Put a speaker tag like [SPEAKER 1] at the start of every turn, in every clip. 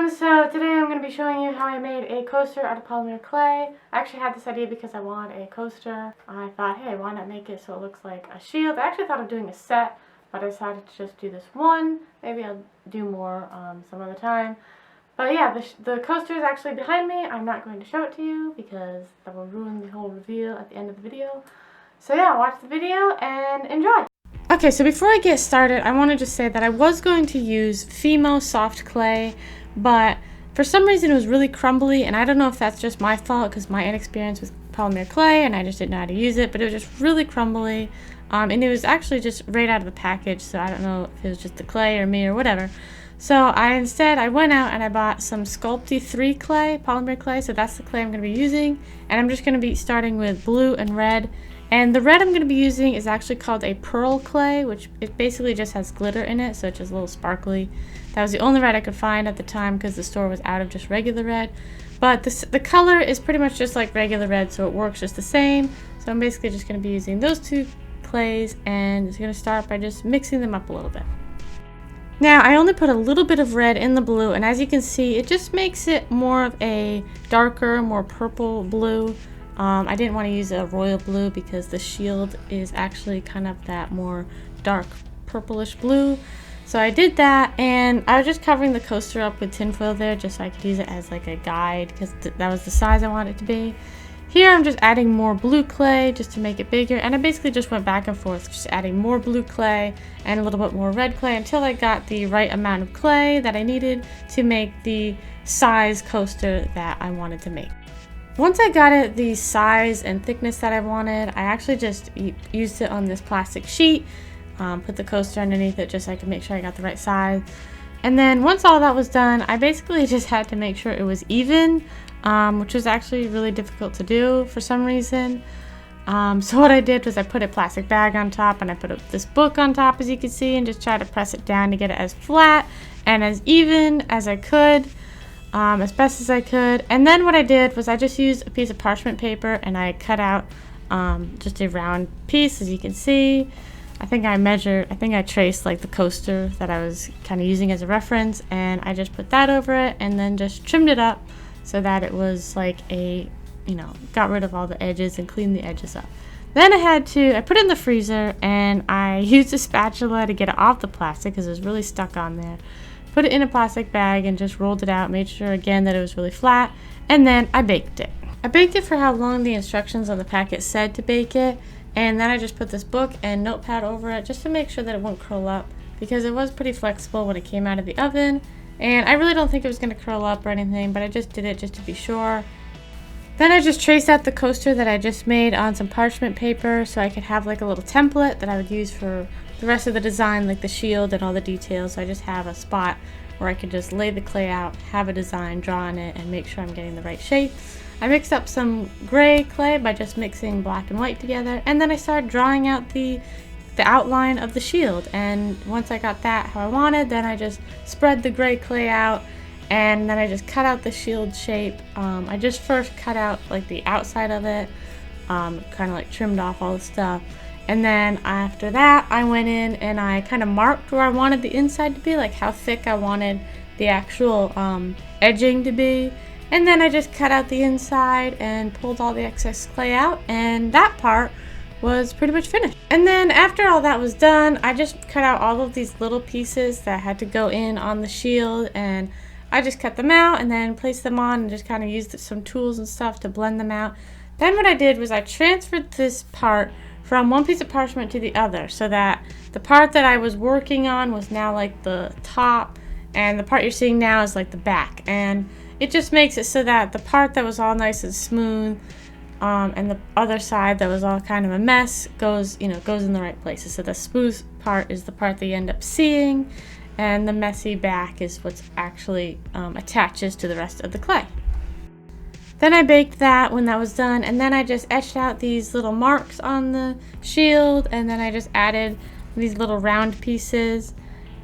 [SPEAKER 1] everyone, so today I'm going to be showing you how I made a coaster out of polymer clay. I actually had this idea because I wanted a coaster. I thought, hey, why not make it so it looks like a shield? I actually thought of doing a set, but I decided to just do this one. Maybe I'll do more some other time. But yeah, the coaster is actually behind me. I'm not going to show it to you because that will ruin the whole reveal at the end of the video. So yeah, watch the video and enjoy! Okay, so before I get started, I want to just say that I was going to use Fimo soft clay, but for some reason it was really crumbly, and I don't know if that's just my fault because my inexperience with polymer clay and I just didn't know how to use it, but it was just really crumbly, and it was actually just right out of the package, so I don't know if it was just the clay or me or whatever. So I went out and I bought some Sculpey 3 clay, polymer clay, so that's the clay I'm going to be using, and I'm just going to be starting with blue and red. And the red I'm going to be using is actually called a pearl clay, which it basically just has glitter in it, so it's just a little sparkly. That was the only red I could find at the time because the store was out of just regular red. But the color is pretty much just like regular red, so it works just the same. So I'm basically just going to be using those two clays, and it's going to start by just mixing them up a little bit. Now, I only put a little bit of red in the blue, and as you can see, it just makes it more of a darker, more purple blue. I didn't want to use a royal blue because the shield is actually kind of that more dark purplish blue. So I did that, and I was just covering the coaster up with tinfoil there just so I could use it as like a guide because that was the size I wanted it to be. Here I'm just adding more blue clay just to make it bigger, and I basically just went back and forth just adding more blue clay and a little bit more red clay until I got the right amount of clay that I needed to make the size coaster that I wanted to make. Once I got it the size and thickness that I wanted, I actually just used it on this plastic sheet, put the coaster underneath it just so I could make sure I got the right size. And then once all that was done, I basically just had to make sure it was even, which was actually really difficult to do for some reason. So what I did was I put a plastic bag on top and I put this book on top, as you can see, and just tried to press it down to get it as flat and as even as I could. As best as I could. And then what I did was I just used a piece of parchment paper and I cut out just a round piece, as you can see. I think I traced like the coaster that I was kind of using as a reference, and I just put that over it and then just trimmed it up so that it was like got rid of all the edges and cleaned the edges up. Then I put it in the freezer and I used a spatula to get it off the plastic because it was really stuck on there. Put it in a plastic bag and just rolled it out, made sure again that it was really flat, and then I baked it. I baked it for how long the instructions on the packet said to bake it, and then I just put this book and notepad over it just to make sure that it wouldn't curl up because it was pretty flexible when it came out of the oven, and I really don't think it was going to curl up or anything, but I just did it just to be sure. Then I just traced out the coaster that I just made on some parchment paper so I could have like a little template that I would use for the rest of the design, like the shield and all the details. So I just have a spot where I could just lay the clay out, have a design, draw on it, and make sure I'm getting the right shape. I mixed up some gray clay by just mixing black and white together, and then I started drawing out the outline of the shield. And once I got that how I wanted, then I just spread the gray clay out, and then I just cut out the shield shape. I just first cut out like the outside of it, kind of like trimmed off all the stuff. And then after that, I went in and I kind of marked where I wanted the inside to be, like how thick I wanted the actual edging to be. And then I just cut out the inside and pulled all the excess clay out, and that part was pretty much finished. And then after all that was done, I just cut out all of these little pieces that had to go in on the shield, and I just cut them out and then placed them on and just kind of used some tools and stuff to blend them out. Then what I did was I transferred this part from one piece of parchment to the other so that the part that I was working on was now like the top, and the part you're seeing now is like the back. And it just makes it so that the part that was all nice and smooth and the other side that was all kind of a mess goes in the right places. So the smooth part is the part that you end up seeing, and the messy back is what's actually attaches to the rest of the clay. Then I baked that when that was done, and then I just etched out these little marks on the shield, and then I just added these little round pieces.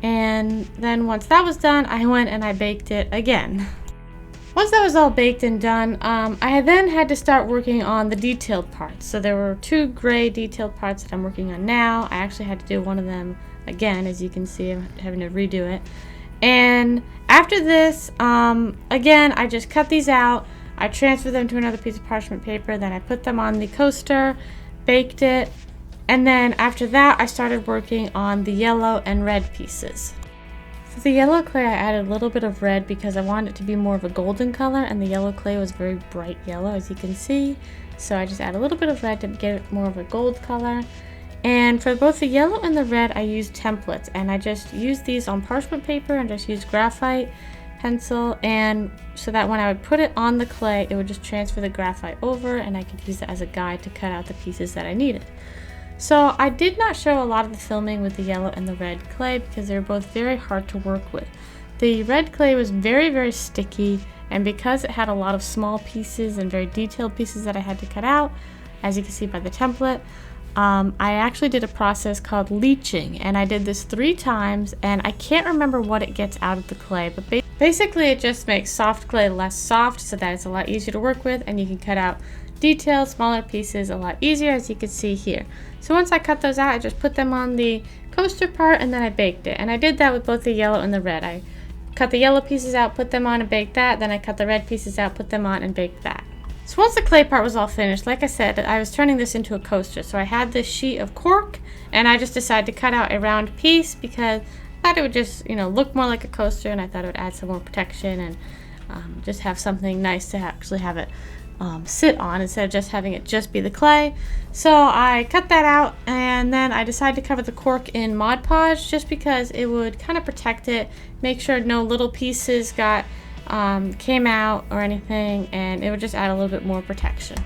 [SPEAKER 1] And then once that was done, I went and I baked it again. Once that was all baked and done, I then had to start working on the detailed parts. So there were 2 gray detailed parts that I'm working on now. I actually had to do one of them again, as you can see, I'm having to redo it. And after this, again, I just cut these out. I transferred them to another piece of parchment paper. Then I put them on the coaster, baked it. And then after that, I started working on the yellow and red pieces. For the yellow clay, I added a little bit of red because I wanted it to be more of a golden color, and the yellow clay was very bright yellow, as you can see. So I just add a little bit of red to get it more of a gold color. And for both the yellow and the red, I used templates, and I just used these on parchment paper and just used graphite pencil, and so that when I would put it on the clay, it would just transfer the graphite over, and I could use it as a guide to cut out the pieces that I needed. So I did not show a lot of the filming with the yellow and the red clay because they were both very hard to work with. The red clay was very, very sticky, and because it had a lot of small pieces and very detailed pieces that I had to cut out, as you can see by the template, I actually did a process called leaching, and I did this 3 times, and I can't remember what it gets out of the clay, but basically it just makes soft clay less soft so that it's a lot easier to work with, and you can cut out detailed smaller pieces a lot easier, as you can see here. So once I cut those out, I just put them on the coaster part, and then I baked it, and I did that with both the yellow and the red. I cut the yellow pieces out, put them on, and baked that. Then I cut the red pieces out, put them on, and baked that. So once the clay part was all finished, like I said, I was turning this into a coaster. So I had this sheet of cork, and I just decided to cut out a round piece because I thought it would just, look more like a coaster, and I thought it would add some more protection and just have something nice to actually have it sit on instead of just having it just be the clay. So I cut that out, and then I decided to cover the cork in Mod Podge just because it would kind of protect it, make sure no little pieces came out or anything, and it would just add a little bit more protection.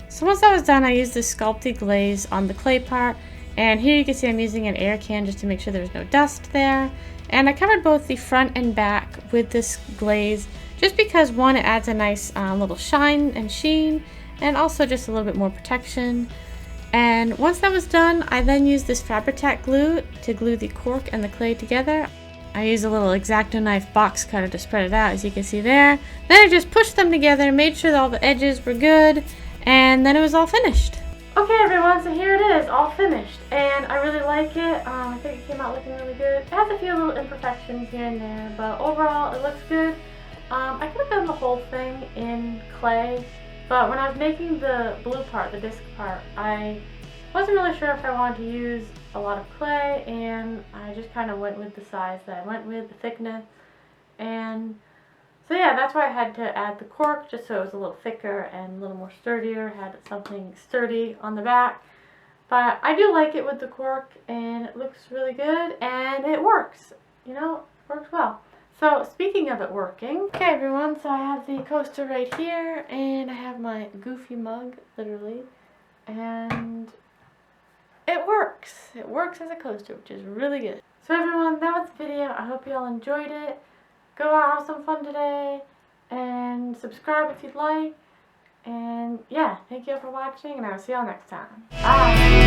[SPEAKER 1] So once that was done, I used this sculpty glaze on the clay part, and here you can see I'm using an air can just to make sure there's no dust there. And I covered both the front and back with this glaze just because, one, it adds a nice little shine and sheen, and also just a little bit more protection. And once that was done, I then used this Fabri-Tac glue to glue the cork and the clay together. I used a little X-Acto knife box cutter to spread it out, as you can see there. Then I just pushed them together, made sure that all the edges were good, and then it was all finished. Okay everyone, so here it is, all finished, and I really like it. I think it came out looking really good. It has a few little imperfections here and there, but overall it looks good. I could have done the whole thing in clay, but when I was making the blue part, the disc part, I wasn't really sure if I wanted to use a lot of clay, and I just kind of went with the size that I went with, the thickness, and so yeah, that's why I had to add the cork, just so it was a little thicker and a little more sturdier, had something sturdy on the back. But I do like it with the cork, and it looks really good, and it works, works well. So speaking of it working, okay everyone, so I have the coaster right here, and I have my goofy mug, literally, and it works. It works as a coaster, which is really good. So everyone, that was the video. I hope you all enjoyed it. Go out, have some fun today, and subscribe if you'd like. And yeah, thank you all for watching, and I will see y'all next time. Bye!